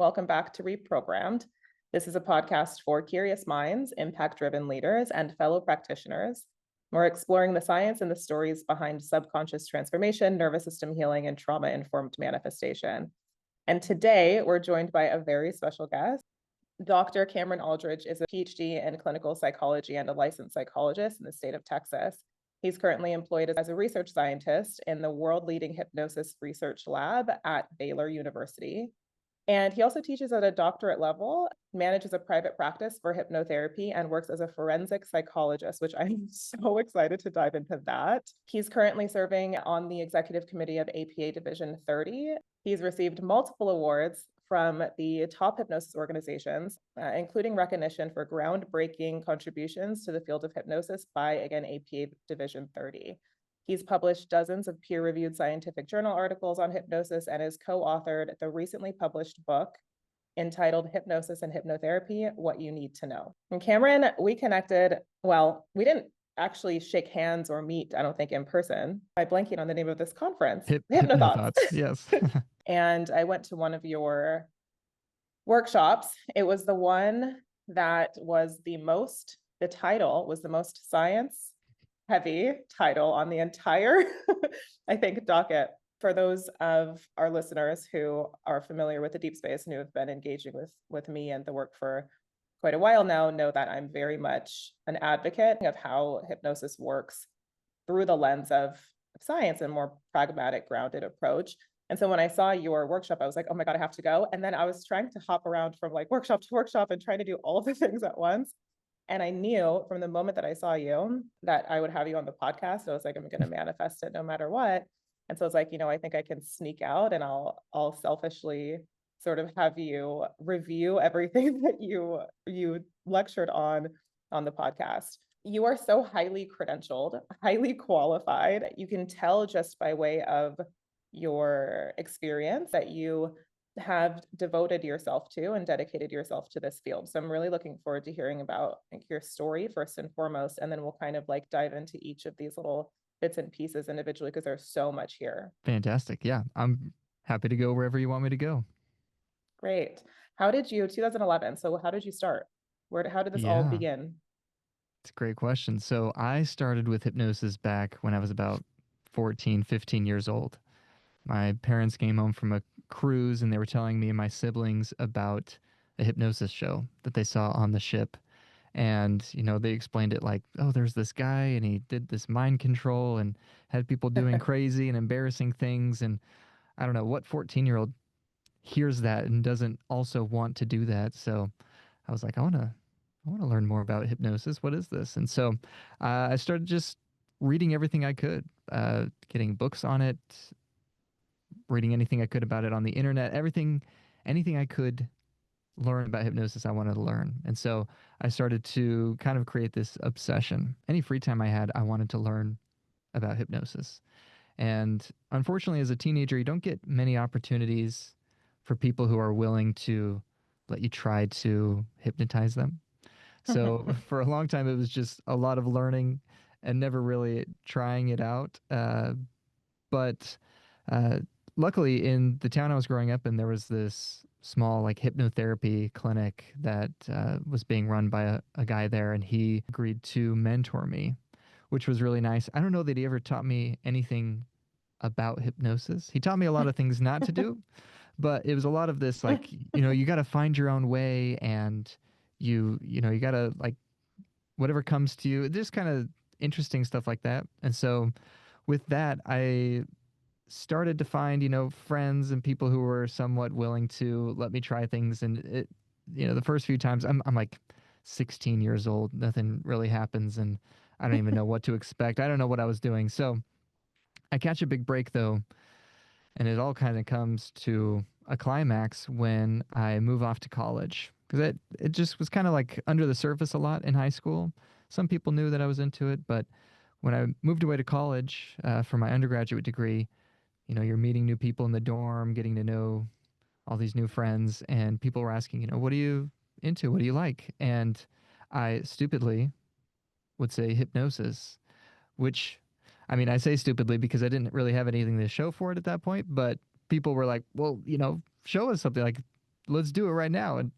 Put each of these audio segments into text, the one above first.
Welcome back to Reprogrammed. This is a podcast for curious minds, impact-driven leaders, and fellow practitioners. We're exploring the science and the stories behind subconscious transformation, nervous system healing, and trauma-informed manifestation. And today, we're joined by a very special guest. Dr. Cameron Alldredge is a PhD in clinical psychology and a licensed psychologist in the state of Texas. He's currently employed as a research scientist in the world-leading hypnosis research lab at Baylor University. And he also teaches at a doctorate level, manages a private practice for hypnotherapy, and works as a forensic psychologist, which I'm so excited to dive into that. He's currently serving on the executive committee of APA Division 30. He's received multiple awards from the top hypnosis organizations, including recognition for groundbreaking contributions to the field of hypnosis by, again, APA Division 30. He's published dozens of peer-reviewed scientific journal articles on hypnosis and has co-authored the recently published book entitled Hypnosis and Hypnotherapy, What You Need to Know. And Cameron, we connected, well, we didn't actually shake hands or meet, I don't think, in person. I'm blanking on the name of this conference. Hypnothoughts, yes. And I went to one of your workshops. It was the one that was the title was the most science heavy title on the entire, I think, docket. For those of our listeners who are familiar with the deep space and who have been engaging with me and the work for quite a while now, know that I'm very much an advocate of how hypnosis works through the lens of science and more pragmatic, grounded approach. And so when I saw your workshop, I was like, oh my God, I have to go. And then I was trying to hop around from like workshop to workshop and trying to do all of the things at once. And I knew from the moment that I saw you that I would have you on the podcast. I was like, I'm going to manifest it no matter what. And so it's like, I think I can sneak out and I'll selfishly sort of have you review everything that you lectured on the podcast. You are so highly credentialed, highly qualified. You can tell just by way of your experience that you have devoted yourself to and dedicated yourself to this field. So I'm really looking forward to hearing about your story first and foremost, and then we'll kind of like dive into each of these little bits and pieces individually because there's so much here. Fantastic. Yeah, I'm happy to go wherever you want me to go. Great. 2011, so how did you start? How did this all begin? It's a great question. So I started with hypnosis back when I was about 14, 15 years old. My parents came home from a cruise and they were telling me and my siblings about a hypnosis show that they saw on the ship. And, they explained it like, oh, there's this guy and he did this mind control and had people doing crazy and embarrassing things. And I don't know what 14-year-old hears that and doesn't also want to do that. So I was like, I want to learn more about hypnosis. What is this? And so I started just reading everything I could, getting books on it, reading anything I could about it on the internet, anything I could learn about hypnosis I wanted to learn. And so I started to kind of create this obsession. Any free time I had, I wanted to learn about hypnosis. And unfortunately, as a teenager, you don't get many opportunities for people who are willing to let you try to hypnotize them. So for a long time, it was just a lot of learning and never really trying it out. But luckily, in the town I was growing up in, there was this small like hypnotherapy clinic that was being run by a guy there, and he agreed to mentor me, which was really nice. I don't know that he ever taught me anything about hypnosis. He taught me a lot of things not to do, but it was a lot of this like, you got to find your own way, and you got to like whatever comes to you, just kind of interesting stuff like that. And so with that, I started to find, friends and people who were somewhat willing to let me try things. And it, the first few times I'm like 16 years old, nothing really happens. And I don't even know what to expect. I don't know what I was doing. So I catch a big break though. And it all kind of comes to a climax when I move off to college. Because it just was kind of like under the surface a lot in high school. Some people knew that I was into it. But when I moved away to college for my undergraduate degree, you're meeting new people in the dorm, getting to know all these new friends, and people were asking, what are you into? What do you like? And I stupidly would say hypnosis, which, I say stupidly because I didn't really have anything to show for it at that point, but people were like, well, show us something. Like, let's do it right now. And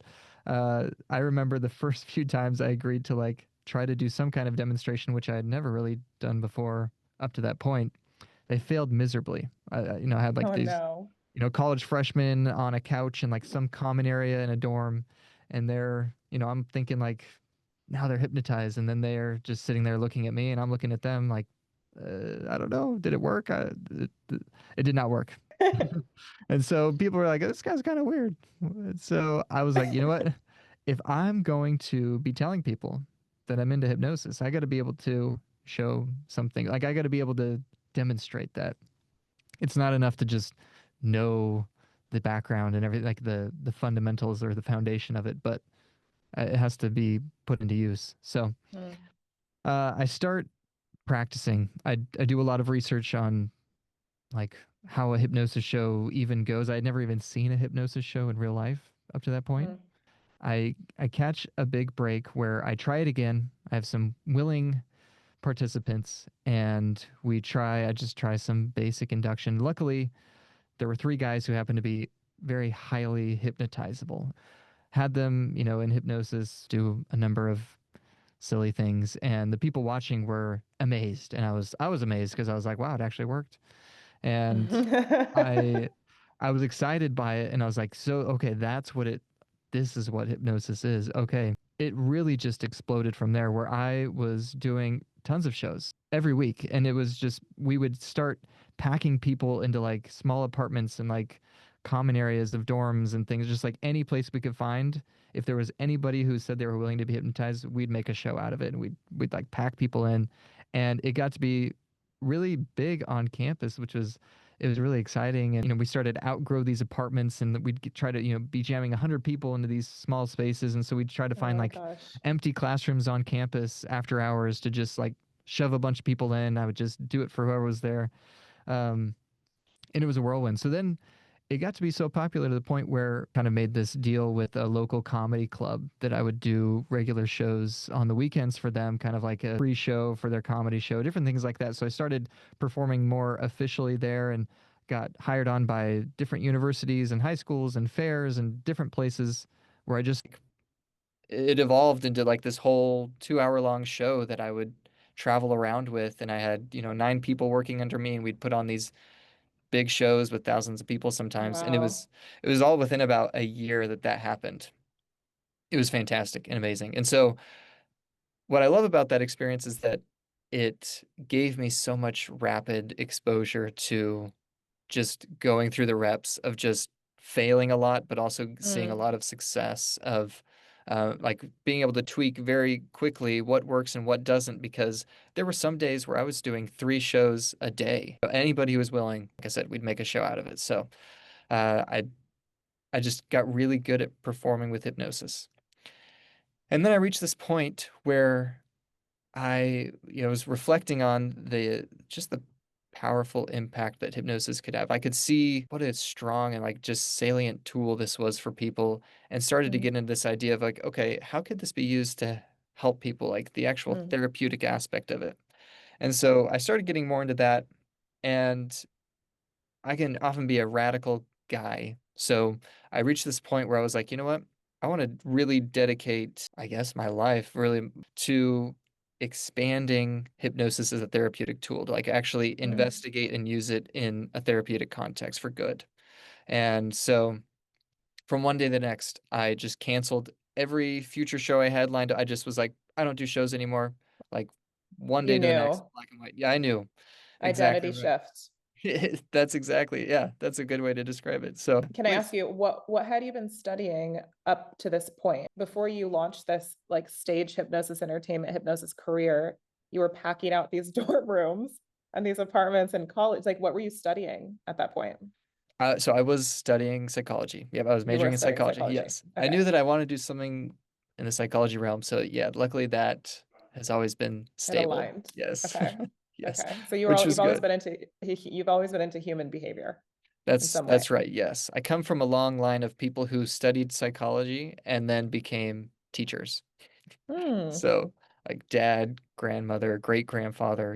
I remember the first few times I agreed to like try to do some kind of demonstration, which I had never really done before up to that point. They failed miserably. I had like Oh, these, no. college freshmen on a couch in like some common area in a dorm, and I'm thinking like, now they're hypnotized, and then they're just sitting there looking at me, and I'm looking at them like, I don't know, did it work? It did not work. And so people were like, this guy's kind of weird. So I was like, you know what? If I'm going to be telling people that I'm into hypnosis, I got to be able to show something. Like, I got to be able to demonstrate that. It's not enough to just know the background and everything, like the fundamentals or the foundation of it, but it has to be put into use. So Mm, I start practicing. I do a lot of research on like how a hypnosis show even goes. I had never even seen a hypnosis show in real life up to that point. mm, I catch a big break where I try it again. I have some willing participants and I just try some basic induction. Luckily, there were three guys who happened to be very highly hypnotizable. Had them, in hypnosis do a number of silly things, and the people watching were amazed, and I was amazed because I was like, wow, it actually worked. And mm. I I was excited by it, and I was like, so okay, this is what hypnosis is. Okay. It really just exploded from there, where I was doing tons of shows every week, and it was just we would start packing people into like small apartments and like common areas of dorms and things, just like any place we could find. If there was anybody who said they were willing to be hypnotized, we'd make a show out of it, and we'd like pack people in, and it got to be really big on campus, which was it was really exciting. And we started to outgrow these apartments, and try to be jamming 100 people into these small spaces, and so we'd try to find Oh, like gosh. empty classrooms on campus after hours to just like shove a bunch of people in. I would just do it for whoever was there. um, and it was a whirlwind. So then it got to be so popular to the point where I kind of made this deal with a local comedy club that I would do regular shows on the weekends for them, kind of like a free show for their comedy show, different things like that. So I started performing more officially there and got hired on by different universities and high schools and fairs and different places where it evolved into like this whole 2 hour long show that I would travel around with. And I had, 9 people working under me, and we'd put on these big shows with thousands of people sometimes, and it Wow. was it was all within about a year that happened. It was fantastic and amazing. And so what I love about that experience is that it gave me so much rapid exposure to just going through the reps of just failing a lot, but also seeing a Mm, lot of success of like being able to tweak very quickly what works and what doesn't, because there were some days where I was doing 3 shows a day. Anybody who was willing, like I said, we'd make a show out of it. So uh, I I just got really good at performing with hypnosis. And then I reached this point where I, was reflecting on the powerful impact that hypnosis could have. I could see what a strong and like just salient tool this was for people, and started to mm, get into this idea of like, okay, how could this be used to help people, like the actual mm, therapeutic aspect of it? And so I started getting more into that, and I can often be a radical guy. So I reached this point where I was like, you know what? I want to really dedicate, I guess, my life really to expanding hypnosis as a therapeutic tool, to like actually mm. investigate and use it in a therapeutic context for good. And so from one day to the next, I just canceled every future show I had lined up. I just was like, I don't do shows anymore. Like one You day to the next, knew. black and white. Yeah, I knew. Exactly Identity right. shift. That's exactly, yeah, that's a good way to describe it. So Can I with ask you what had you been studying up to this point before you launched this like stage hypnosis entertainment hypnosis career? You were packing out these dorm rooms and these apartments in college. Like, what were you studying at that point? so I was studying psychology. Yep, I was You were majoring in studying psychology. psychology. Yes. I Okay. knew that I wanted to do something in the psychology realm. So yeah, luckily that has always been It stable. aligned. Yes. Okay. Yes. Okay. So Which was good. you've always been into human behavior in That's some way. that's right. Yes. I come from a long line of people who studied psychology and then became teachers. Hmm. So like dad, grandmother, great grandfather,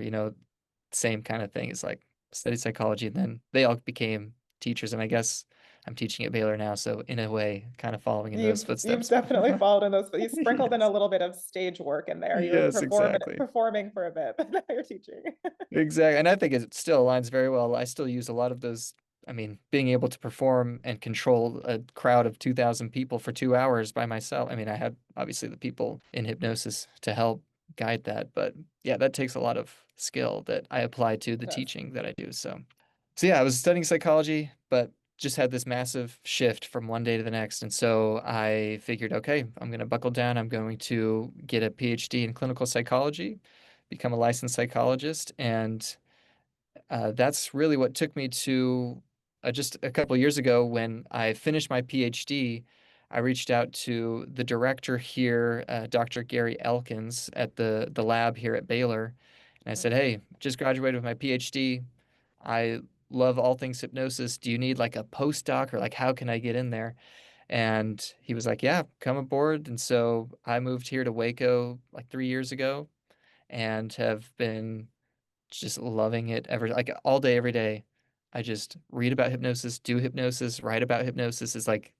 same kind of thing. It's like studied psychology, and then they all became teachers. And I guess I'm teaching at Baylor now, so in a way, kind of following in those You've footsteps. definitely followed in those, but you sprinkled in a Yes. little bit of stage work in there. You were Yes, exactly. performing for a bit, but now you're teaching. Exactly. And I think it still aligns very well. I still use a lot of those. I mean, being able to perform and control a crowd of 2,000 people for 2 hours by myself. I mean, I had obviously the people in hypnosis to help guide that, but yeah, that takes a lot of skill that I apply to the Yes. teaching that I do. So yeah, I was studying psychology, but just had this massive shift from one day to the next. And so I figured, okay, I'm going to buckle down. I'm going to get a PhD in clinical psychology, become a licensed psychologist. And that's really what took me to just a couple years ago when I finished my PhD. I reached out to the director here, Dr. Gary Elkins, at the lab here at Baylor. And I said, Mhm. hey, just graduated with my PhD. I love all things hypnosis. Do you need like a postdoc or like how can I get in there? And he was like, yeah, come aboard. And so I moved here to Waco like 3 years ago and have been just loving it ever like all day, every day. I just read about hypnosis, do hypnosis, write about hypnosis. Is like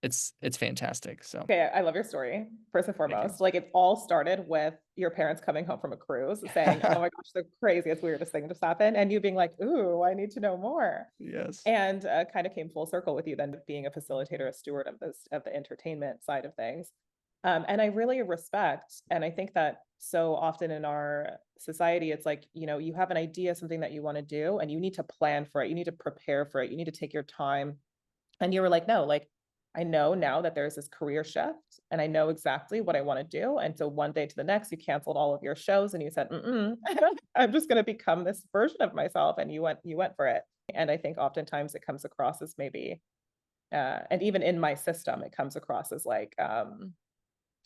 it's fantastic. So Okay, I love your story, first and thank you. foremost. Like it all started with your parents coming home from a cruise saying, oh my gosh, the craziest, weirdest thing just happened. And you being like, ooh, I need to know more. Yes. And kind of came full circle with you then being a facilitator, a steward of this, of the entertainment side of things. And I really respect, and I think that so often in our society, it's like, you know, you have an idea, something that you want to do, and you need to plan for it. You need to prepare for it. You need to take your time. And you were like, no, like, I know now that there's this career shift and I know exactly what I want to do. And so one day to the next, you canceled all of your shows and you said, I'm just going to become this version of myself. And you went for it. And I think oftentimes it comes across as maybe, and even in my system, it comes across as like a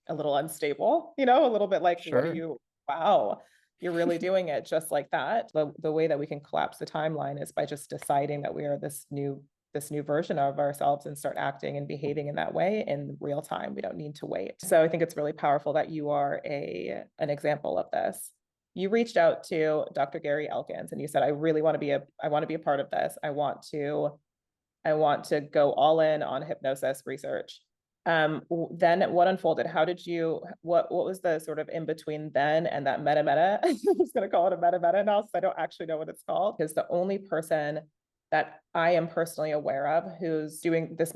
little unstable, you know, a little bit like, what are Sure. you, wow, you're really doing it just like that. The way that we can collapse the timeline is by just deciding that we are this new version of ourselves and start acting and behaving in that way in real time. We don't need to wait. So I think it's really powerful that you are an example of this. You reached out to Dr. Gary Elkins and you said, I want to be a part of this. I want to go all in on hypnosis research. Then what unfolded? How did you, what was the sort of in between then and that meta? I'm just going to call it a meta analysis. I don't actually know what it's called because the only person that I am personally aware of who's doing this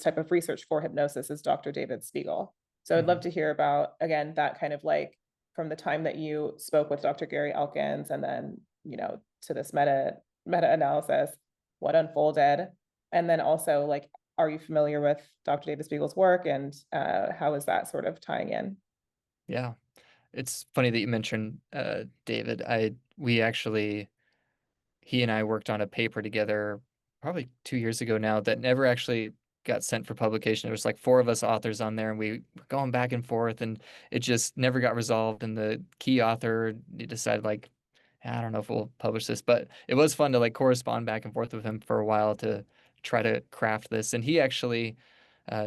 type of research for hypnosis is Dr. David Spiegel. So I'd love Mhm. to hear about, again, that kind of like from the time that you spoke with Dr. Gary Elkins and then, you know, to this meta analysis, what unfolded, and then also like, are you familiar with Dr. David Spiegel's work and how is that sort of tying in? Yeah. It's funny that you mentioned David. I we actually he and I worked on a paper together probably 2 years ago now that never actually got sent for publication. There was like four of us authors on there, and we were going back and forth, and it just never got resolved. And the key author decided like, I don't know if we'll publish this, but it was fun to like correspond back and forth with him for a while to try to craft this. And he actually,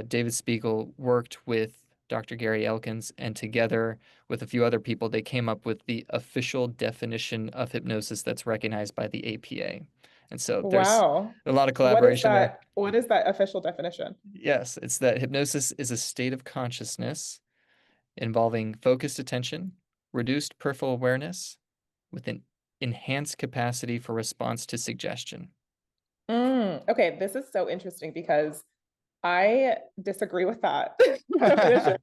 David Spiegel, worked with Dr. Gary Elkins, and together with a few other people, they came up with the official definition of hypnosis that's recognized by the APA. And so there's Wow. a lot of collaboration there. What is that official definition? Yes, it's that hypnosis is a state of consciousness involving focused attention, reduced peripheral awareness, with an enhanced capacity for response to suggestion. Okay, this is so interesting because I disagree with that definition,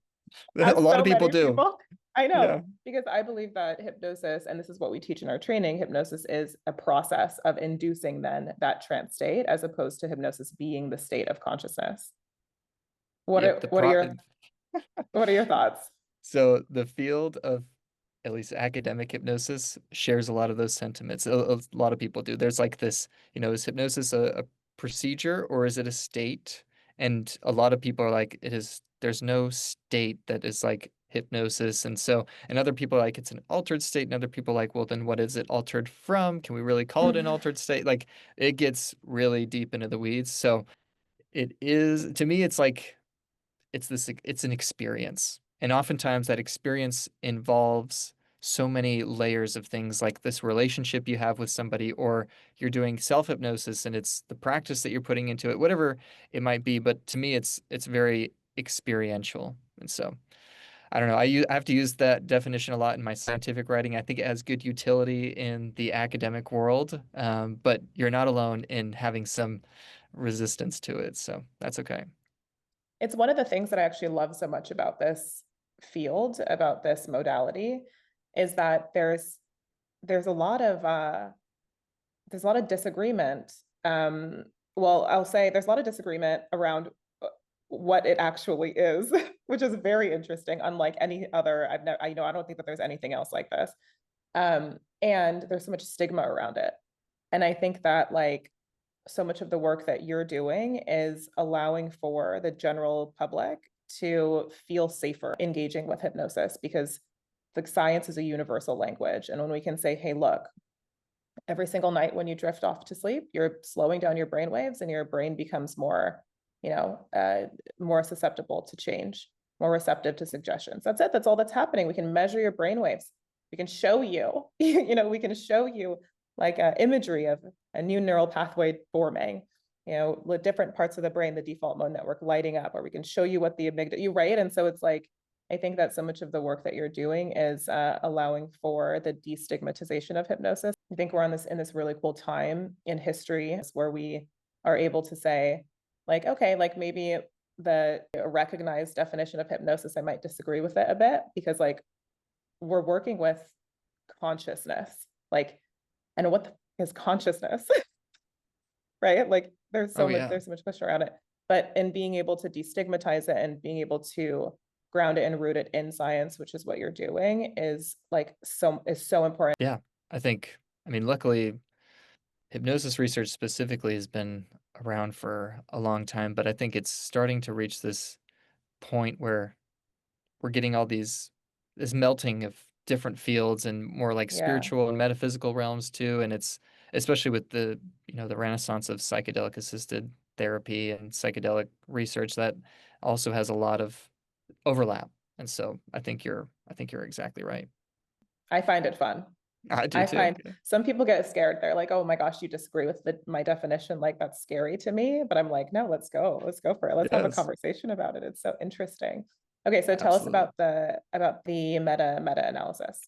A as lot of so people many do. people. I Yeah. know, because I believe that hypnosis, and this is what we teach in our training, hypnosis is a process of inducing then that trance state, as opposed to hypnosis being the state of consciousness. Yep. What are your thoughts? So the field of at least academic hypnosis shares a lot of those sentiments. A lot of people do. There's like this, is hypnosis a procedure or is it a state? And a lot of people are like, there's no state that is like hypnosis. And other people are like, it's an altered state. And other people are like, well, then what is it altered from? Can we really call it an altered state? Like it gets really deep into the weeds. So it is, to me, it's like, it's an experience. And oftentimes that experience involves so many layers of things like this relationship you have with somebody, or you're doing self-hypnosis and it's the practice that you're putting into it, whatever it might be. But to me, it's very experiential. And so I don't know. I have to use that definition a lot in my scientific writing. I think it has good utility in the academic world, but you're not alone in having some resistance to it. So that's okay. It's one of the things that I actually love so much about this field, about this modality, is that there's a lot of disagreement. Well, I'll say there's a lot of disagreement around what it actually is, which is very interesting. Unlike any other, I don't think that there's anything else like this. And there's so much stigma around it. And I think that like so much of the work that you're doing is allowing for the general public to feel safer engaging with hypnosis, because the science is a universal language. And when we can say, hey, look, every single night when you drift off to sleep, you're slowing down your brain waves and your brain becomes more, more susceptible to change, more receptive to suggestions. That's it. That's all that's happening. We can measure your brain waves. We can show you, we can show you like imagery of a new neural pathway forming, different parts of the brain, the default mode network lighting up, or we can show you what the amygdala, you right? And so it's like, I think that so much of the work that you're doing is allowing for the destigmatization of hypnosis. I think we're in this really cool time in history where we are able to say, like, okay, like maybe the recognized definition of hypnosis, I might disagree with it a bit, because like we're working with consciousness, like, and what is consciousness, right? Like Oh yeah. there's so much question around it, but in being able to destigmatize it and being able to ground it and root it in science, which is what you're doing, is so important. Yeah. I mean, luckily, hypnosis research specifically has been around for a long time, but I think it's starting to reach this point where we're getting all this melting of different fields and more like Yeah. spiritual and metaphysical realms too. And it's especially with the renaissance of psychedelic assisted therapy and psychedelic research that also has a lot of overlap. And so I think you're exactly right. I find it fun. I do I too. find some people get scared. They're like, oh my gosh, you disagree with my definition. Like, that's scary to me. But I'm like, no, let's go. Let's go for it. Let's have a Yes, conversation about it. It's so interesting. Okay, so tell us absolutely. about the meta analysis.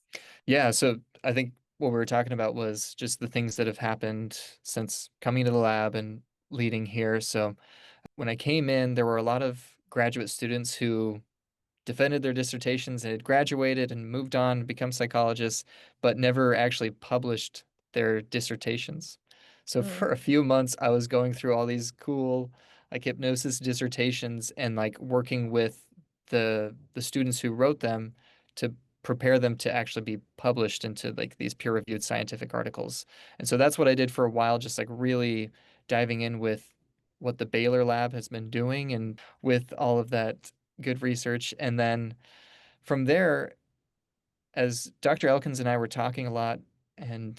Yeah, so I think what we were talking about was just the things that have happened since coming to the lab and leading here. So when I came in, there were a lot of graduate students who defended their dissertations and had graduated and moved on to become psychologists, but never actually published their dissertations. So Mm, for a few months, I was going through all these cool like hypnosis dissertations and like working with the students who wrote them to prepare them to actually be published into like these peer-reviewed scientific articles. And so that's what I did for a while, just like really diving in with what the Baylor lab has been doing and with all of that good research. And then from there, as Dr. Elkins and I were talking a lot and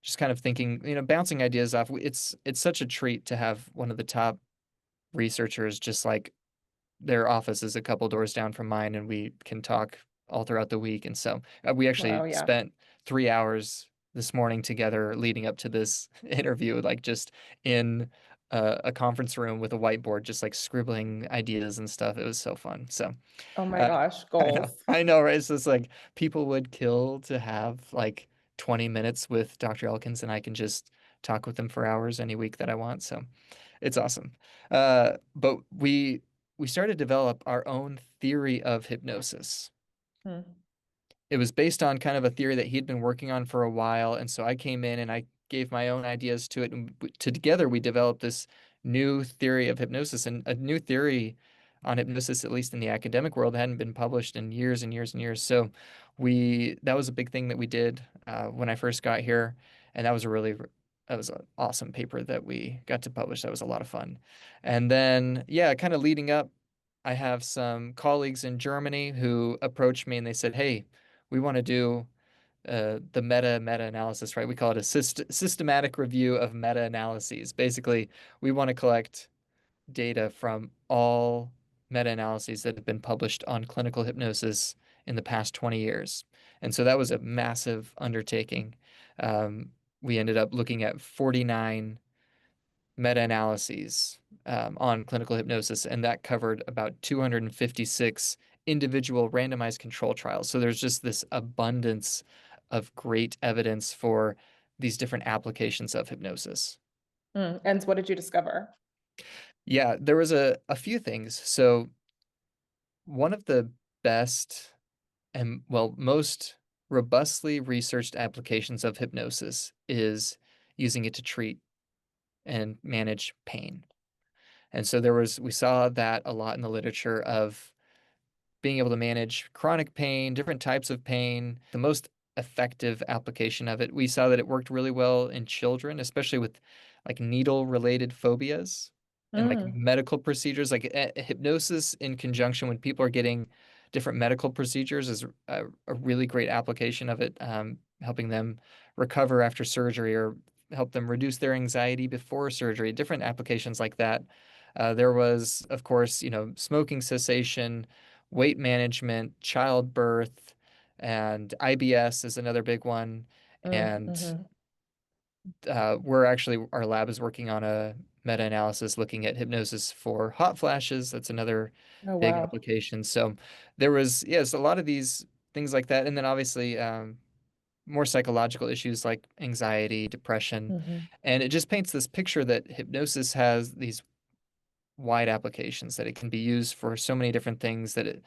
just kind of thinking, bouncing ideas off, it's such a treat to have one of the top researchers just like their office is a couple doors down from mine, and we can talk all throughout the week. And so we actually wow, yeah. spent 3 hours this morning together leading up to this interview, like just in a conference room with a whiteboard, just like scribbling ideas and stuff. It was so fun. So Oh my uh, gosh, goals. I know, right? So it's like people would kill to have like 20 minutes with Dr. Elkins, and I can just talk with him for hours any week that I want. So it's awesome. But we started to develop our own theory of hypnosis. Hmm. It was based on kind of a theory that he'd been working on for a while, and so I came in and I gave my own ideas to it, and together we developed this new theory of hypnosis, and a new theory on hypnosis, at least in the academic world, hadn't been published in years and years and years. So we that was a big thing that we did when I first got here, and that was an awesome paper that we got to publish. That was a lot of fun. And then, yeah, kind of leading up, I have some colleagues in Germany who approached me and they said, "Hey, we want to do the meta analysis, right? We call it a systematic review of meta analyses. Basically, we want to collect data from all meta-analyses that have been published on clinical hypnosis in the past 20 years. And so that was a massive undertaking. Um, we ended up looking at 49 meta-analyses on clinical hypnosis, and that covered about 256 individual randomized control trials. So there's just this abundance of great evidence for these different applications of hypnosis. And what did you discover? Yeah, there was a few things. So one of the best and, well, most robustly researched applications of hypnosis is using it to treat and manage pain. And so we saw that a lot in the literature of being able to manage chronic pain, different types of pain, the most effective application of it. We saw that it worked really well in children, especially with like needle related phobias and like Mm, medical procedures, like hypnosis in conjunction when people are getting different medical procedures is a really great application of it, helping them recover after surgery or help them reduce their anxiety before surgery, different applications like that. There was, of course, smoking cessation, weight management, childbirth, and IBS is another big one. And mhm. our lab is working on a meta-analysis looking at hypnosis for hot flashes. That's another Oh, big wow. application. So there was, yes, a lot of these things like that. And then obviously, more psychological issues like anxiety, depression. Mhm. And it just paints this picture that hypnosis has these wide applications, that it can be used for so many different things, that it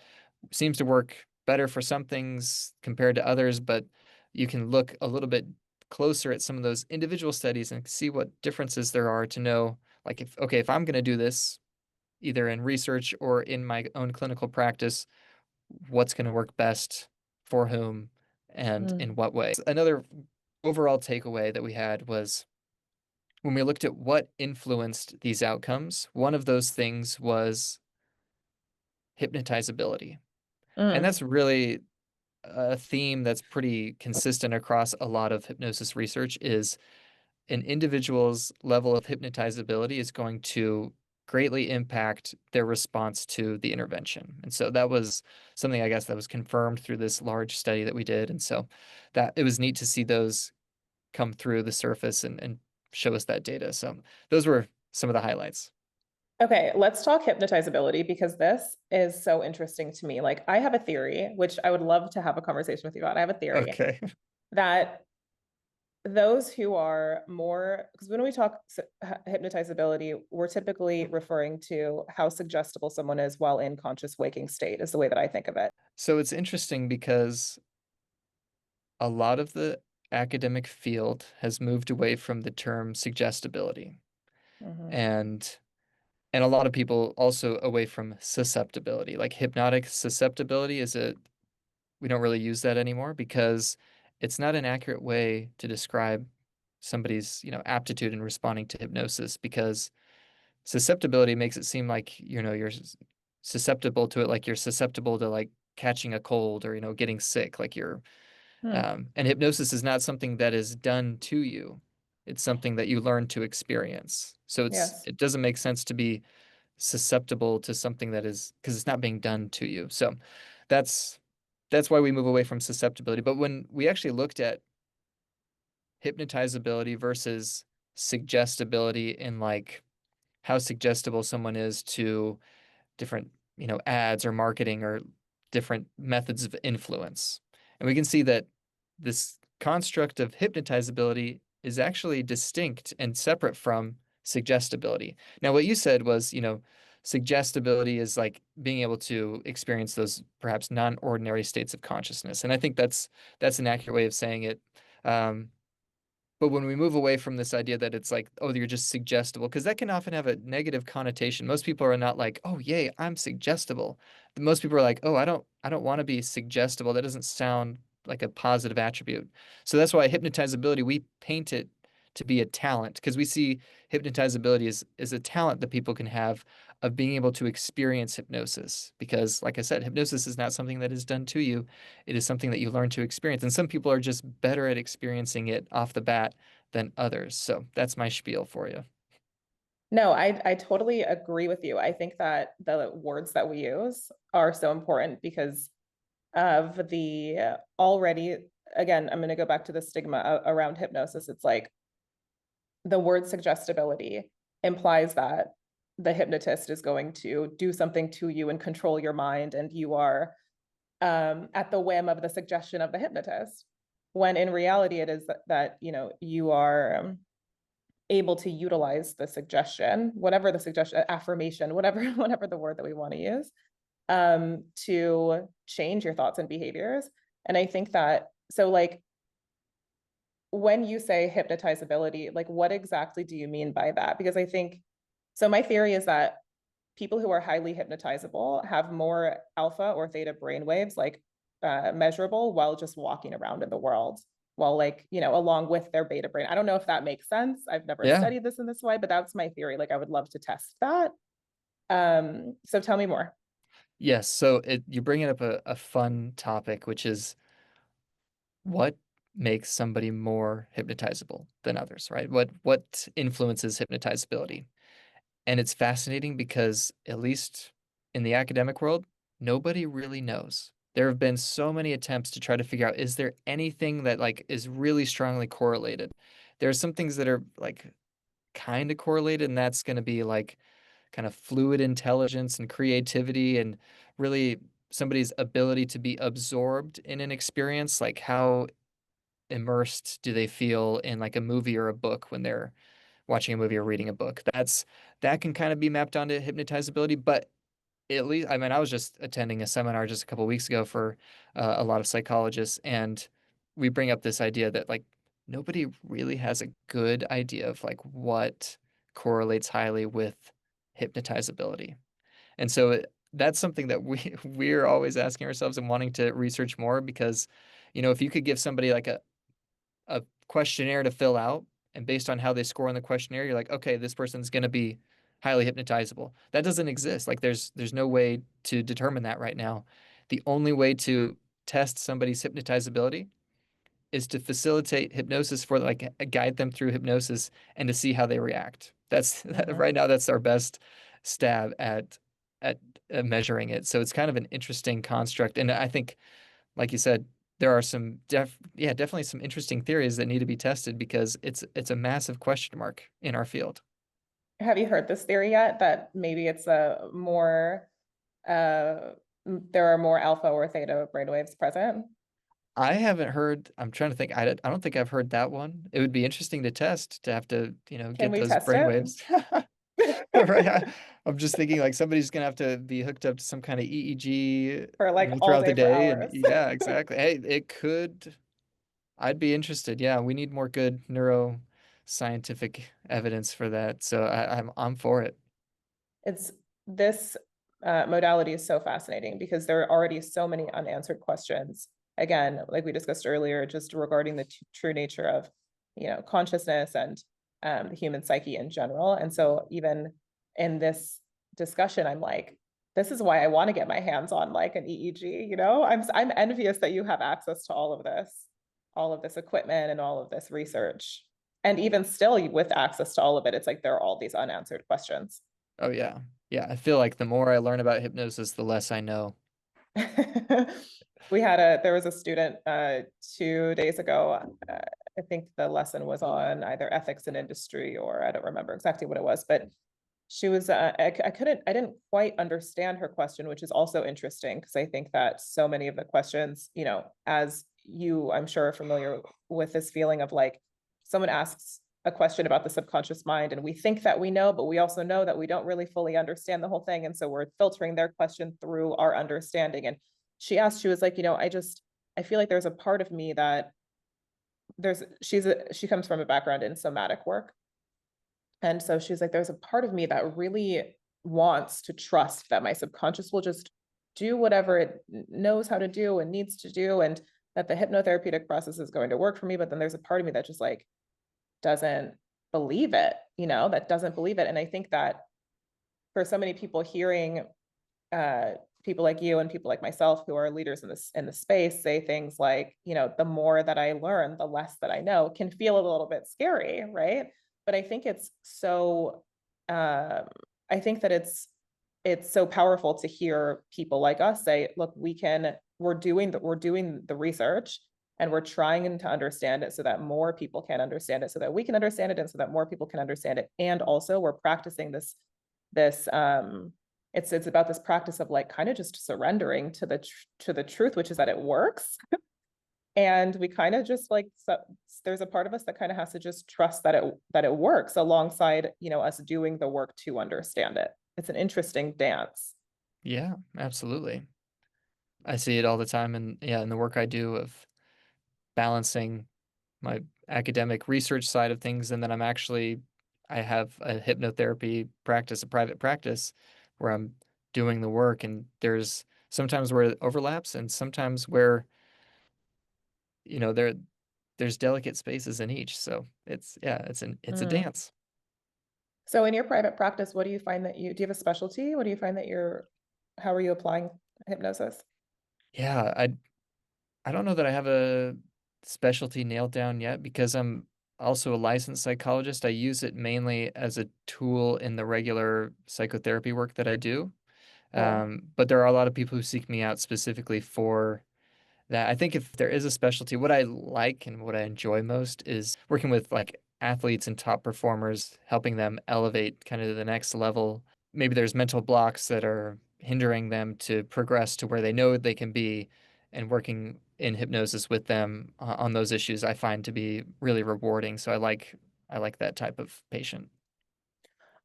seems to work better for some things compared to others, but you can look a little bit closer at some of those individual studies and see what differences there are to know, like, if I'm going to do this either in research or in my own clinical practice, what's going to work best for whom and Mm, in what way. Another overall takeaway that we had was when we looked at what influenced these outcomes, one of those things was hypnotizability. And mm, that's really a theme that's pretty consistent across a lot of hypnosis research is an individual's level of hypnotizability is going to greatly impact their response to the intervention. And so that was something, I guess, that was confirmed through this large study that we did. And so that it was neat to see those come through the surface and show us that data. So those were some of the highlights. Okay, let's talk hypnotizability because this is so interesting to me. Like, I have a theory, which I would love to have a conversation with you about. I have a theory Okay. that those who are more, because when we talk hypnotizability, we're typically referring to how suggestible someone is while in conscious waking state, is the way that I think of it. So it's interesting because a lot of the academic field has moved away from the term suggestibility. Mhm. And a lot of people also away from susceptibility. Like hypnotic susceptibility we don't really use that anymore because it's not an accurate way to describe somebody's, aptitude in responding to hypnosis, because susceptibility makes it seem like, you're susceptible to it, like you're susceptible to like catching a cold or, getting sick, like Hmm. and hypnosis is not something that is done to you. It's something that you learn to experience. So Yes. it doesn't make sense to be susceptible to something that is, because it's not being done to you. So that's that's why we move away from susceptibility. But when we actually looked at hypnotizability versus suggestibility in like how suggestible someone is to different, ads or marketing or different methods of influence. And we can see that this construct of hypnotizability is actually distinct and separate from suggestibility. Now, what you said was, suggestibility is like being able to experience those perhaps non-ordinary states of consciousness. And I think that's an accurate way of saying it. Um, but when we move away from this idea that it's like, oh, you're just suggestible, because that can often have a negative connotation. Most people are not like, oh, yay, I'm suggestible. Most people are like, oh, I don't want to be suggestible. That doesn't sound like a positive attribute. So that's why hypnotizability, we paint it to be a talent, because we see hypnotizability as a talent that people can have of being able to experience hypnosis. Because, like I said, hypnosis is not something that is done to you. It is something that you learn to experience. And some people are just better at experiencing it off the bat than others. So that's my spiel for you. No, I totally agree with you. I think that the words that we use are so important because of the already, again, I'm going to go back to the stigma around hypnosis. It's like the word suggestibility implies that the hypnotist is going to do something to you and control your mind, and you are at the whim of the suggestion of the hypnotist. When in reality, it is that you are able to utilize the suggestion, whatever the suggestion, affirmation, whatever whatever the word that we want to use, to change your thoughts and behaviors. And I think that so like when you say hypnotizability, like what exactly do you mean by that? Because I think so my theory is that people who are highly hypnotizable have more alpha or theta brainwaves, like measurable, while just walking around in the world, while like, along with their beta brain. I don't know if that makes sense. I've never Yeah. studied this in this way, but that's my theory. Like I would love to test that. So tell me more. Yes. So you're bringing up a fun topic, which is what makes somebody more hypnotizable than others, right? What influences hypnotizability? And it's fascinating because at least in the academic world, nobody really knows. There have been so many attempts to try to figure out, is there anything that like is really strongly correlated? There are some things that are like kind of correlated, and that's going to be like kind of fluid intelligence and creativity and really somebody's ability to be absorbed in an experience, like how immersed do they feel in like a movie or a book when they're watching a movie or reading a book. That can kind of be mapped onto hypnotizability, but at least I mean I was just attending a seminar just a couple of weeks ago for a lot of psychologists, and we bring up this idea that like nobody really has a good idea of like what correlates highly with hypnotizability. And so that's something that we're always asking ourselves and wanting to research more because, if you could give somebody like a questionnaire to fill out, and based on how they score on the questionnaire, you're like, okay, this person's going to be highly hypnotizable. That doesn't exist. Like there's no way to determine that right now. The only way to test somebody's hypnotizability is to facilitate hypnosis for like guide them through hypnosis and to see how they react. That's Mhm. right now that's our best stab at measuring it. So it's kind of an interesting construct, and I think like you said, there are some definitely some interesting theories that need to be tested because it's a massive question mark in our field. Have you heard this theory yet? That maybe it's a more, there are more alpha or theta brainwaves present? I haven't heard, I'm trying to think, I don't think I've heard that one. It would be interesting to test to have to, Can get we those test it? brainwaves. Right. I'm just thinking like somebody's gonna have to be hooked up to some kind of EEG, For like all throughout the day for day. And hours. yeah, exactly. Hey, it could, I'd be interested. Yeah, we need more good neuroscientific evidence for that. So I'm for it. It's this modality is so fascinating because there are already so many unanswered questions. Again, like we discussed earlier, just regarding the true nature of, consciousness and the human psyche in general. And so even in this discussion, I'm like, this is why I want to get my hands on like an EEG. I'm envious that you have access to all of this equipment and all of this research. And even still, with access to all of it, it's like there are all these unanswered questions. Oh yeah. Yeah, I feel like the more I learn about hypnosis, the less I know. There was a student 2 days ago. I think the lesson was on either ethics in industry, or I don't remember exactly what it was, but she was, I didn't quite understand her question, which is also interesting because I think that so many of the questions, as you, I'm sure, are familiar with this feeling of like someone asks a question about the subconscious mind and we think that we know, but we also know that we don't really fully understand the whole thing. And so we're filtering their question through our understanding. And she was like, I feel like there's a part of me that she comes from a background in somatic work. And so she's like, there's a part of me that really wants to trust that my subconscious will just do whatever it knows how to do and needs to do, and that the hypnotherapeutic process is going to work for me. But then there's a part of me that just like doesn't believe it, that doesn't believe it. And I think that for so many people hearing people like you and people like myself who are leaders in the space say things like, the more that I learn, the less that I know, can feel a little bit scary, right? But I think it's so um, I think that it's so powerful to hear people like us say, look, we're doing the research and we're trying to understand it so that more people can understand it, so that we can understand it, and so that more people can understand it. And also we're practicing this it's about this practice of like kind of just surrendering to the truth, which is that it works. And we kind of just like, so there's a part of us that kind of has to just trust that it works alongside, us doing the work to understand it. It's an interesting dance. Yeah, absolutely. I see it all the time, and yeah, in the work I do of balancing my academic research side of things, and then I have a hypnotherapy practice, a private practice, where I'm doing the work, and there's sometimes where it overlaps, and sometimes where you know there there's delicate spaces in each. So it's a Mm. dance. So in your private practice, what do you find do you have a specialty? What do you find how are you applying hypnosis? Yeah, I don't know that I have a specialty nailed down yet because I'm also a licensed psychologist. I use it mainly as a tool in the regular psychotherapy work that I do. Cool. But there are a lot of people who seek me out specifically for that. I think if there is a specialty, what I like and what I enjoy most is working with like athletes and top performers, helping them elevate kind of to the next level. Maybe there's mental blocks that are hindering them to progress to where they know they can be, and working in hypnosis with them on those issues I find to be really rewarding. So I like that type of patient.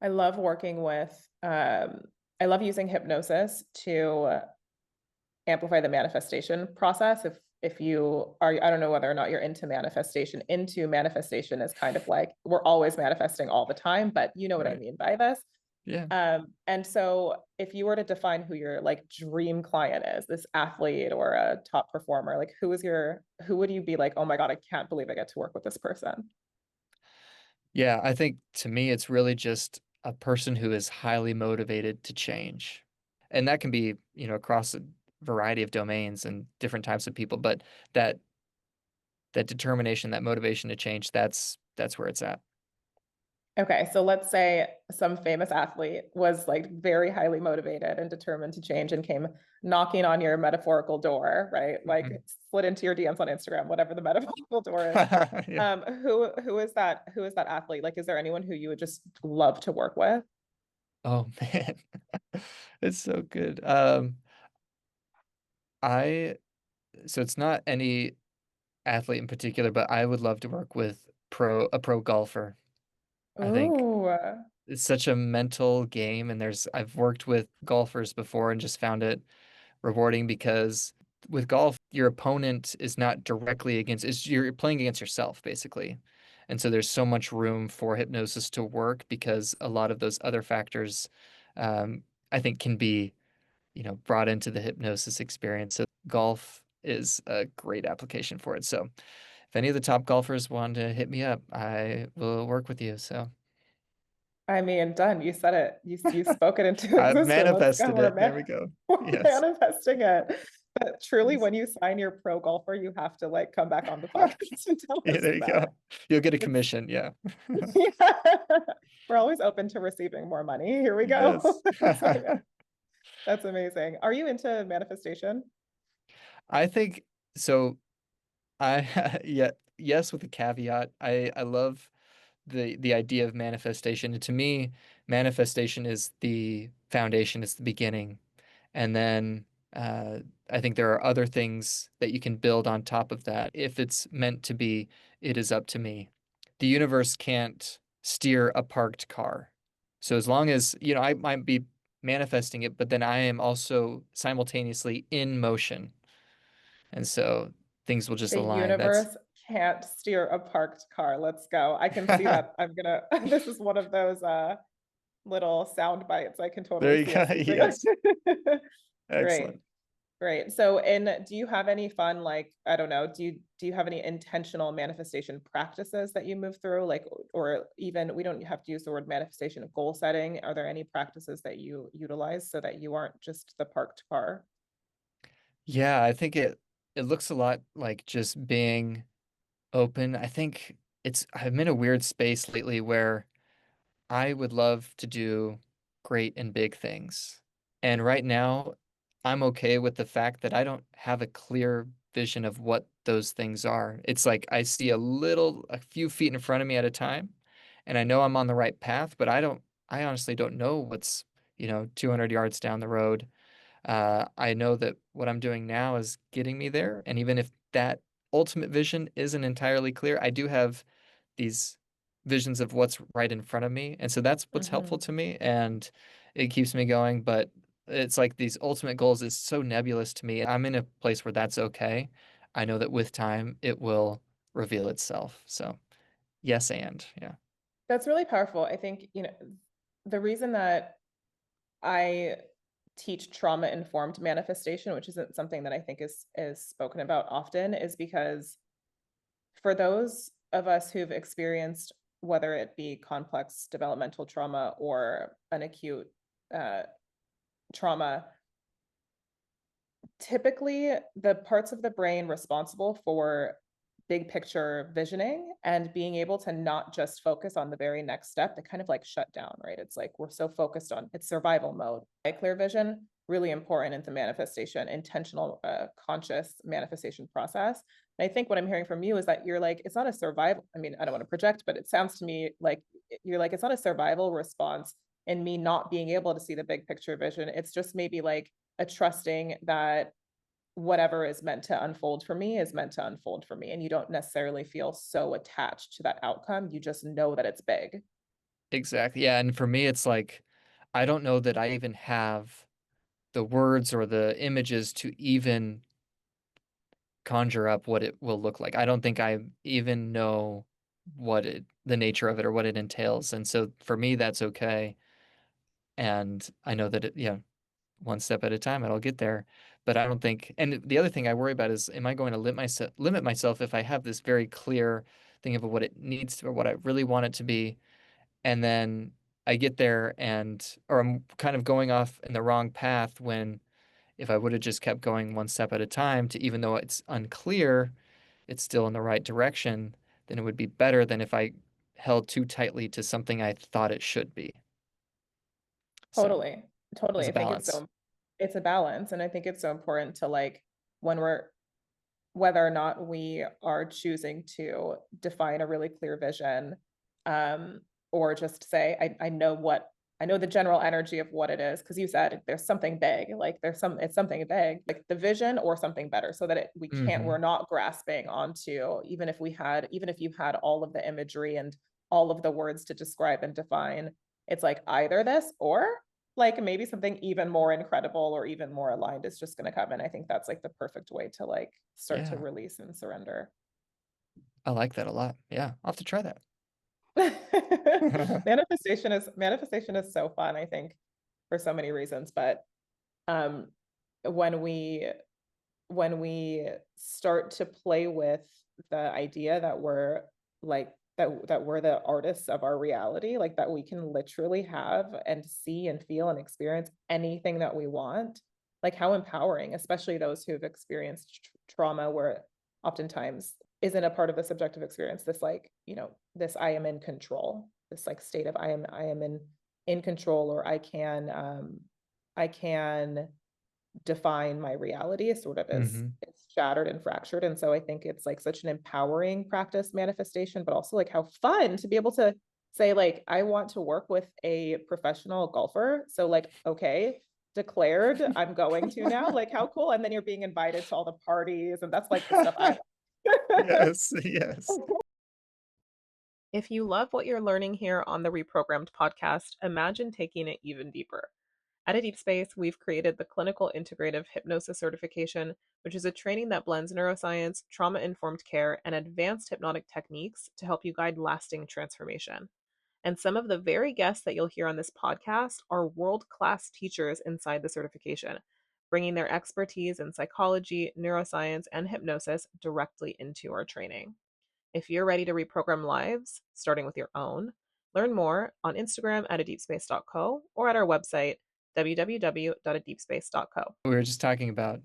I love working with, I love using hypnosis to amplify the manifestation process. If you are, I don't know whether or not you're into manifestation. Into manifestation is kind of like we're always manifesting all the time, but you know what I Right. mean by this. Yeah. And so if you were to define who your like dream client is, this athlete or a top performer, like who would you be like, oh my God, I can't believe I get to work with this person? Yeah, I think to me, it's really just a person who is highly motivated to change. And that can be, across a variety of domains and different types of people, but that that determination, that motivation to change, that's where it's at. Okay, so let's say some famous athlete was like very highly motivated and determined to change and came knocking on your metaphorical door, right? Like Mhm. slid into your DMs on Instagram, whatever the metaphorical door is. Yeah. Who is that athlete? Like, is there anyone who you would just love to work with? Oh man. It's so good. I so it's not any athlete in particular, but I would love to work with a pro golfer. I think Ooh, it's such a mental game, and I've worked with golfers before and just found it rewarding because with golf your opponent is not directly against, you're playing against yourself basically. And so there's so much room for hypnosis to work because a lot of those other factors, um, I think, can be brought into the hypnosis experience. So golf is a great application for it. So if any of the top golfers want to hit me up, I will work with you. So I mean, done. You said it. You spoke it into I've existence. Let's go. manifested it. There we go. We're Yes. manifesting it. But truly, Yes. when you sign your pro golfer, you have to like come back on the podcast and tell Yeah, us there you about go. it. You'll get a It's commission. Yeah. yeah. We're always open to receiving more money. Here we go. Yes. So yeah, that's amazing. Are you into manifestation? I think so. Yeah, yes, with a caveat. I love the idea of manifestation. And to me, manifestation is the foundation, it's the beginning. And then uh, I think there are other things that you can build on top of that. If it's meant to be, it is up to me. The universe can't steer a parked car. So as long as, I might be manifesting it, but then I am also simultaneously in motion. And so things will just The align. That's universe can't steer a parked car. Let's go. I can see that. This is one of those little sound bites. I can there totally you see go. us using Yes. it. Great. Excellent. Great. So, do you have any fun, like, I don't know, do you have any intentional manifestation practices that you move through? Like, or even we don't have to use the word manifestation, goal setting. Are there any practices that you utilize so that you aren't just the parked car? Yeah, I think it looks a lot like just being open. I think I'm in a weird space lately where I would love to do great and big things. And right now, I'm okay with the fact that I don't have a clear vision of what those things are. It's like I see a few feet in front of me at a time, and I know I'm on the right path, but I honestly don't know what's, 200 yards down the road. I know that what I'm doing now is getting me there. And even if that ultimate vision isn't entirely clear, I do have these visions of what's right in front of me. And so that's what's helpful Mhm. to me. And it keeps me going. But it's like these ultimate goals is so nebulous to me. I'm in a place where that's okay. I know that with time, it will reveal itself. So, yes, and yeah. That's really powerful. I think, the reason that I teach trauma-informed manifestation, which isn't something that I think is spoken about often, is because for those of us who've experienced, whether it be complex developmental trauma or an acute uh, trauma, typically the parts of the brain responsible for big picture visioning and being able to not just focus on the very next step, they kind of like shut down, right? It's like we're so focused on it's survival mode. Clear vision, really important in the manifestation, intentional, conscious manifestation process. And I think what I'm hearing from you is that you're like, it's not a survival. I mean, I don't want to project, but it sounds to me like you're like, it's not a survival response in me not being able to see the big picture vision. It's just maybe like a trusting that whatever is meant to unfold for me is meant to unfold for me. And you don't necessarily feel so attached to that outcome. You just know that it's big. Exactly. Yeah. And for me, it's like, I don't know that I even have the words or the images to even conjure up what it will look like. I don't think I even know the nature of it or what it entails. And so for me, that's okay. And I know that one step at a time, it'll get there. But I don't think, and the other thing I worry about is, am I going to limit myself if I have this very clear thing of what it needs to, or what I really want it to be, and then I get there or I'm kind of going off in the wrong path when if I would have just kept going one step at a time to even though it's unclear, it's still in the right direction, then it would be better than if I held too tightly to something I thought it should be. So, Totally. Totally. there's I a think balance. it's a balance. And I think it's so important to like when we're whether or not we are choosing to define a really clear vision, um, or just say, I know the general energy of what it is, because you said there's something big, like it's something big, like the vision or something better, so that Hmm. we're not grasping onto, even if you had all of the imagery and all of the words to describe and define, it's like either this or like maybe something even more incredible or even more aligned is just going to come. And I think that's like the perfect way to like start to Yeah, release and surrender. I like that a lot. Yeah, I'll have to try that. Manifestation is so fun, I think, for so many reasons. But um when we when we start to play with the idea that we're like that we're the artists of our reality, like that we can literally have and see and feel and experience anything that we want, like how empowering, especially those who've experienced trauma where oftentimes isn't a part of the subjective experience, this like, this I am in control, this like state of I am in control, or I can define my reality is sort of as Hmm. it's shattered and fractured. And so I think it's like such an empowering practice manifestation, but also like how fun to be able to say, like, I want to work with a professional golfer. So like, okay, declared, I'm going to now. Like how cool. And then you're being invited to all the parties. And that's like the stuff I Yes, yes. If you love what you're learning here on the Reprogrammed podcast, imagine taking it even deeper. At A Deep Space, we've created the Clinical Integrative Hypnosis Certification, which is a training that blends neuroscience, trauma informed care, and advanced hypnotic techniques to help you guide lasting transformation. And some of the very guests that you'll hear on this podcast are world class teachers inside the certification, bringing their expertise in psychology, neuroscience, and hypnosis directly into our training. If you're ready to reprogram lives, starting with your own, learn more on Instagram at adeepspace.co or at our website, www.adeepspace.co. We were just talking about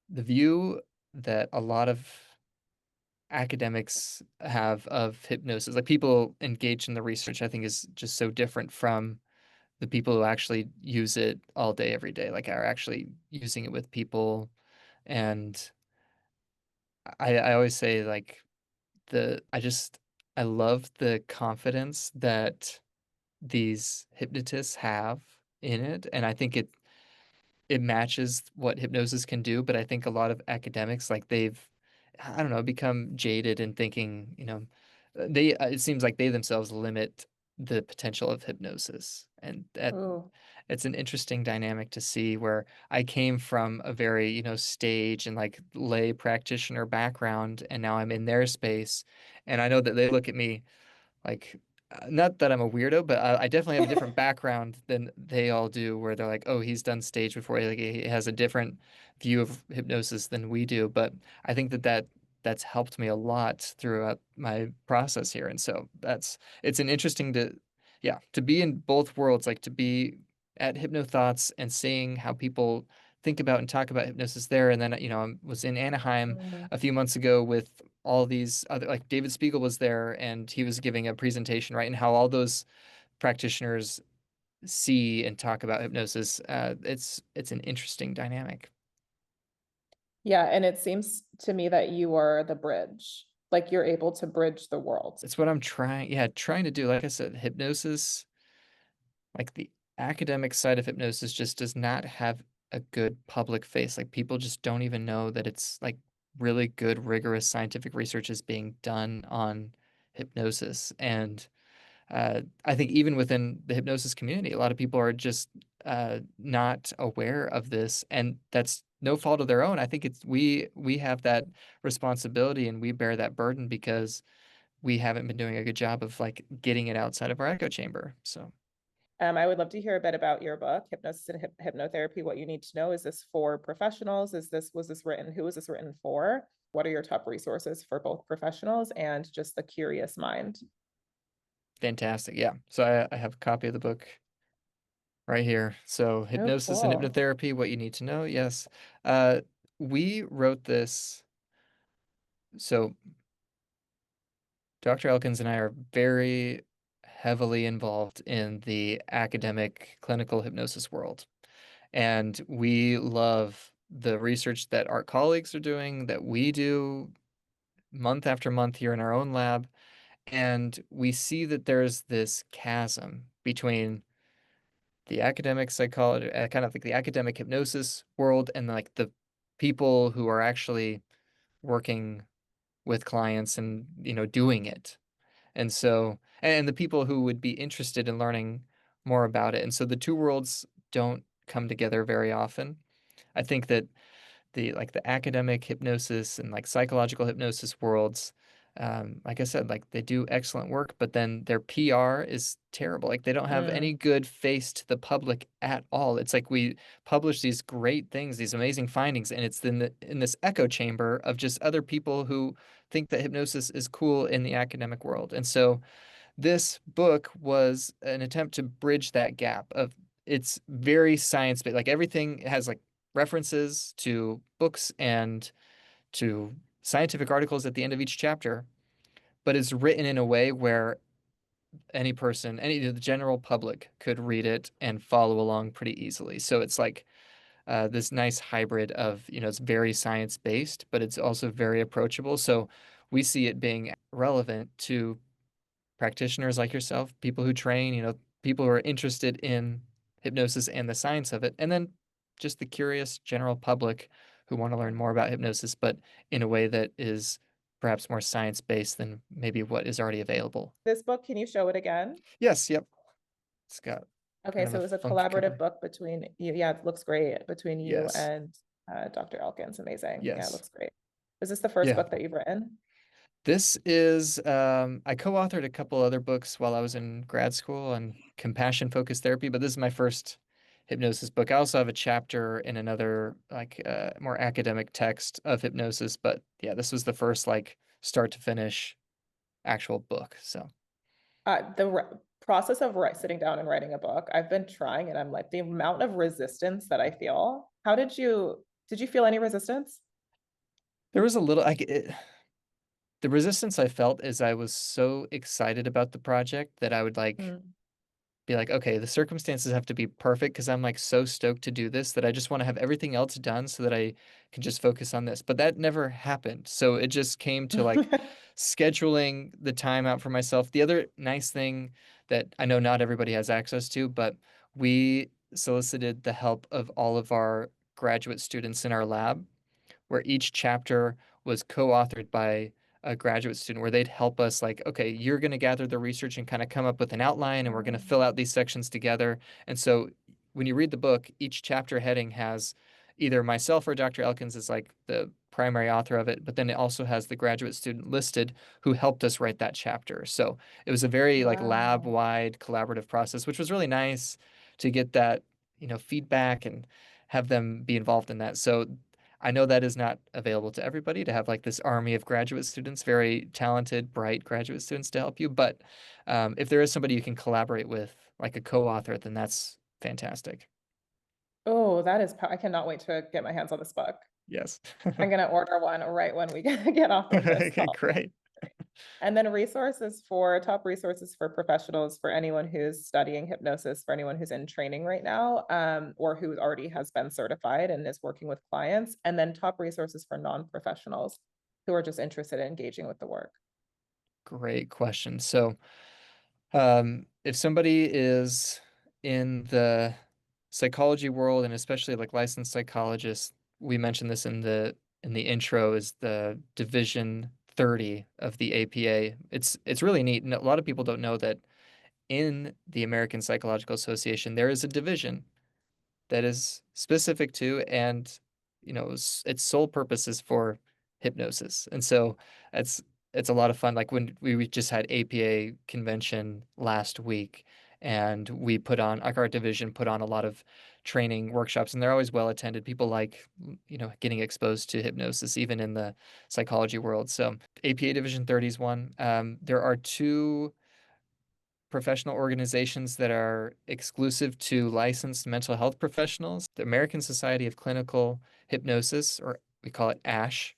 the view that a lot of academics have of hypnosis. Like people engaged in the research, I think is just so different from the people who actually use it all day, every day, like are actually using it with people. And I always say like I love the confidence that these hypnotists have in it. And I think it matches what hypnosis can do, but I think a lot of academics like they've I don't know, become jaded in thinking, they it seems like they themselves limit the potential of hypnosis. And that Ooh. it's an interesting dynamic to see where I came from a very, stage and like lay practitioner background, and now I'm in their space. And I know that they look at me like, not that I'm a weirdo, but I definitely have a different background than they all do, where they're like, oh, he's done stage before. Like, he has a different view of hypnosis than we do. But I think that's helped me a lot throughout my process here. And so it's an interesting yeah, to be in both worlds, like to be at Hypnothoughts and seeing how people think about and talk about hypnosis there. And then, I was in Anaheim Mm. a few months ago with all these other, like David Spiegel was there and he was giving a presentation, right? And how all those practitioners see and talk about hypnosis. It's an interesting dynamic. Yeah, and it seems to me that you are the bridge. Like you're able to bridge the world. It's what I'm trying to do. Like I said, hypnosis, like the academic side of hypnosis just does not have a good public face. Like people just don't even know that it's like really good, rigorous scientific research is being done on hypnosis. And I think even within the hypnosis community, a lot of people are just not aware of this, and that's no fault of their own. I think we have that responsibility and we bear that burden because we haven't been doing a good job of like getting it outside of our echo chamber. So I would love to hear a bit about your book, Hypnosis and Hypnotherapy, what you need to know. Is this for professionals? Was this written, who was this written for? What are your top resources for both professionals and just the curious mind? fantastic, yeah. So I have a copy of the book right here. So Oh, hypnosis and cool. hypnotherapy, what you need to know. Yes, uh, we wrote this. So Dr. Elkins and I are very heavily involved in the academic clinical hypnosis world. And we love the research that our colleagues are doing, that we do month after month here in our own lab. And we see that there's this chasm between the academic psychology, kind of like the academic hypnosis world, and like the people who are actually working with clients and, doing it. And so, and the people who would be interested in learning more about it. And so the two worlds don't come together very often. I think that the academic hypnosis and like psychological hypnosis worlds, like I said, like they do excellent work, but then their PR is terrible. Like they don't have any Mm. good face to the public at all. It's like we publish these great things, these amazing findings, and it's in this echo chamber of just other people who think that hypnosis is cool in the academic world. And so this book was an attempt to bridge that gap of it's very science-based. Like everything has like references to books and to scientific articles at the end of each chapter, but it's written in a way where any person, the general public could read it and follow along pretty easily. So it's like this nice hybrid of, it's very science-based, but it's also very approachable. So we see it being relevant to practitioners like yourself, people who train, people who are interested in hypnosis and the science of it, and then just the curious general public who want to learn more about hypnosis, but in a way that is perhaps more science based than maybe what is already available. This book, can you show it again? Yes, yep. It's got Okay, kind of so a it was a funky collaborative cover. book between you. Yeah, it looks great between you Yes. and Dr. Elkins. Amazing. Yeah, it Yes. looks great. Is this the first Yeah. book that you've written? This is, I co-authored a couple other books while I was in grad school on compassion focused therapy, but this is my first hypnosis book. I also have a chapter in another, like, more academic text of hypnosis, but yeah, this was the first, like, start to finish actual book. So Process of sitting down and writing a book, I've been trying and I'm like the amount of resistance that I feel. Did you feel any resistance? there was a little, the resistance I felt is I was so excited about the project that I would like Mm. be like, okay, the circumstances have to be perfect because I'm like so stoked to do this that I just want to have everything else done so that I can just focus on this. But that never happened. So it just came to like scheduling the time out for myself. The other nice thing that I know not everybody has access to, but we solicited the help of all of our graduate students in our lab, where each chapter was co-authored by a graduate student, where they'd help us like, okay, you're going to gather the research and kind of come up with an outline, and we're going to fill out these sections together. And so when you read the book, each chapter heading has either myself or Dr. Elkins is like the primary author of it, but then it also has the graduate student listed who helped us write that chapter. So it was a very like Wow. lab-wide collaborative process, which was really nice to get that, feedback and have them be involved in that. So I know that is not available to everybody to have like this army of graduate students, very talented, bright graduate students to help you. But if there is somebody you can collaborate with, like a co-author, then that's fantastic. Oh, that is, I cannot wait to get my hands on this book. Yes. I'm gonna order one right when we get off of this Okay, call. great. And then top resources for professionals, for anyone who's studying hypnosis, for anyone who's in training right now, or who already has been certified and is working with clients, and then top resources for non-professionals who are just interested in engaging with the work. Great question. So, if somebody is in the psychology world, and especially like licensed psychologists, we mentioned this in the intro, is the Division 30 of the APA. It's really neat, and a lot of people don't know that in the American Psychological Association there is a division that is specific to, and its sole purpose is for hypnosis. And so it's it's a lot of fun. Like when we just had APA convention last week, and we put on, like, our division put on a lot of training workshops, and they're always well attended. People like, getting exposed to hypnosis even in the psychology world. So APA Division 30 is one. There are two professional organizations that are exclusive to licensed mental health professionals: the American Society of Clinical Hypnosis, or we call it ASH.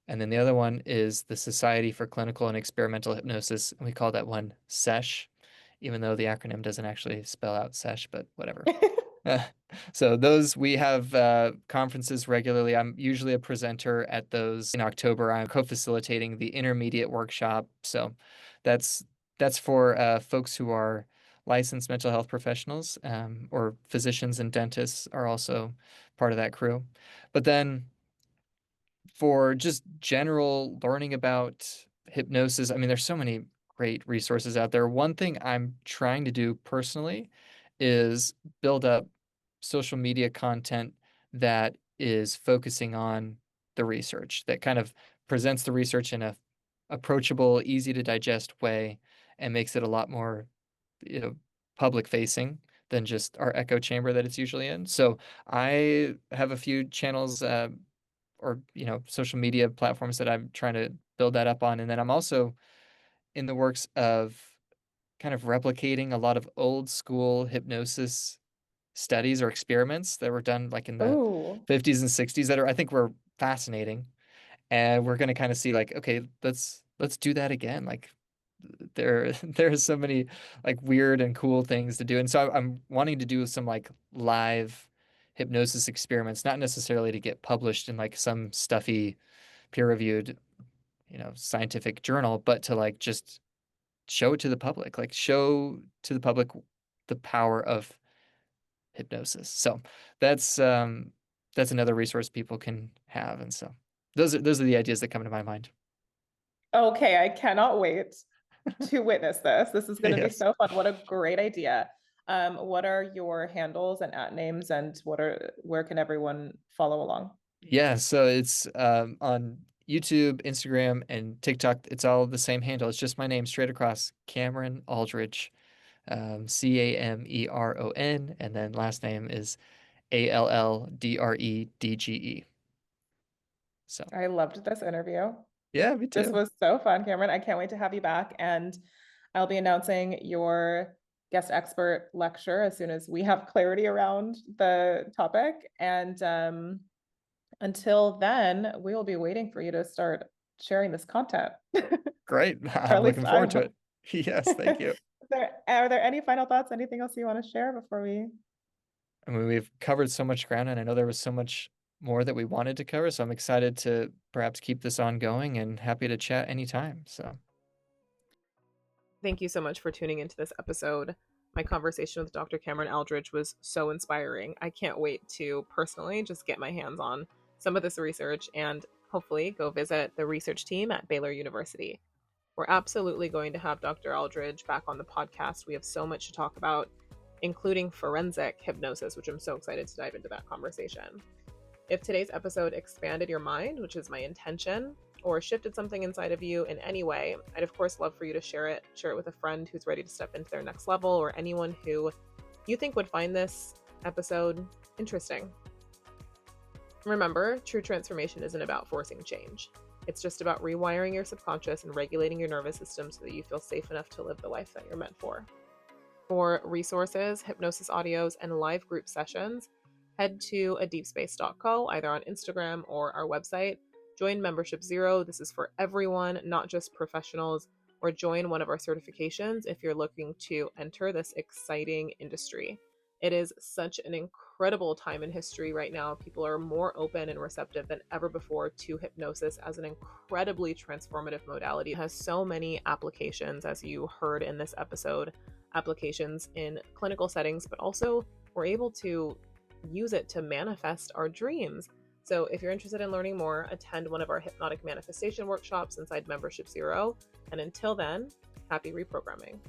And then the other one is the Society for Clinical and Experimental Hypnosis, and we call that one SESH, even though the acronym doesn't actually spell out SESH, but whatever. Uh, so those, we have conferences regularly. I'm usually a presenter at those. In October, I'm co-facilitating the intermediate workshop. So that's that's for folks who are licensed mental health professionals, or physicians and dentists are also part of that crew. But then for just general learning about hypnosis, I mean, there's so many great resources out there. One thing I'm trying to do personally is build up social media content that is focusing on the research, that kind of presents the research in a approachable, easy to digest way, and makes it a lot more, you know, public facing than just our echo chamber that it's usually in. So I have a few channels, or social media platforms that I'm trying to build that up on. And then I'm also in the works of kind of replicating a lot of old school hypnosis studies or experiments that were done like in the Oh, 50s and 60s that are, I think, were fascinating. And we're going to kind of see like, okay, let's do that again. Like there are so many like weird and cool things to do. And so I'm wanting to do some like live hypnosis experiments, not necessarily to get published in like some stuffy peer-reviewed, scientific journal, but to like just show it to the public, like show to the public the power of hypnosis. So that's um that's another resource people can have. And so those are the ideas that come to my mind. okay. I cannot wait to witness this. This is going to be Yes. so fun. What a great idea. What are your handles and at names, and where can everyone follow along? Yeah, so it's on YouTube, Instagram, and TikTok. It's all the same handle. It's just my name straight across, Cameron Alldredge, Cameron, and then last name is Alldredge. So I loved this interview. yeah, me This too. was so fun, Cameron. I can't wait to have you back. And I'll be announcing your guest expert lecture as soon as we have clarity around the topic. And until then, we will be waiting for you to start sharing this content. Great. Or at I'm least looking I forward to will. it. Yes, thank you. Are there any final thoughts? Anything else you want to share before we? I mean, we've covered so much ground, and I know there was so much more that we wanted to cover. So I'm excited to perhaps keep this ongoing and happy to chat anytime. So Thank you so much for tuning into this episode. My conversation with Dr. Cameron Alldredge was so inspiring. I can't wait to personally just get my hands on some of this research and hopefully go visit the research team at Baylor University. We're absolutely going to have Dr. Alldredge back on the podcast. We have so much to talk about, including forensic hypnosis, which I'm so excited to dive into that conversation. If today's episode expanded your mind, which is my intention, or shifted something inside of you in any way, I'd of course love for you to share it with a friend who's ready to step into their next level, or anyone who you think would find this episode interesting. Remember, true transformation isn't about forcing change. It's just about rewiring your subconscious and regulating your nervous system so that you feel safe enough to live the life that you're meant for. For resources, hypnosis audios, and live group sessions, head to adeepspace.co, either on Instagram or our website. Join Membership Zero. This is for everyone, not just professionals, or join one of our certifications if you're looking to enter this exciting industry. It is such an incredible time in history right now. People are more open and receptive than ever before to hypnosis as an incredibly transformative modality. It has so many applications, as you heard in this episode, applications in clinical settings, but also we're able to use it to manifest our dreams. So if you're interested in learning more, attend one of our hypnotic manifestation workshops inside Membership Zero. And until then, happy reprogramming.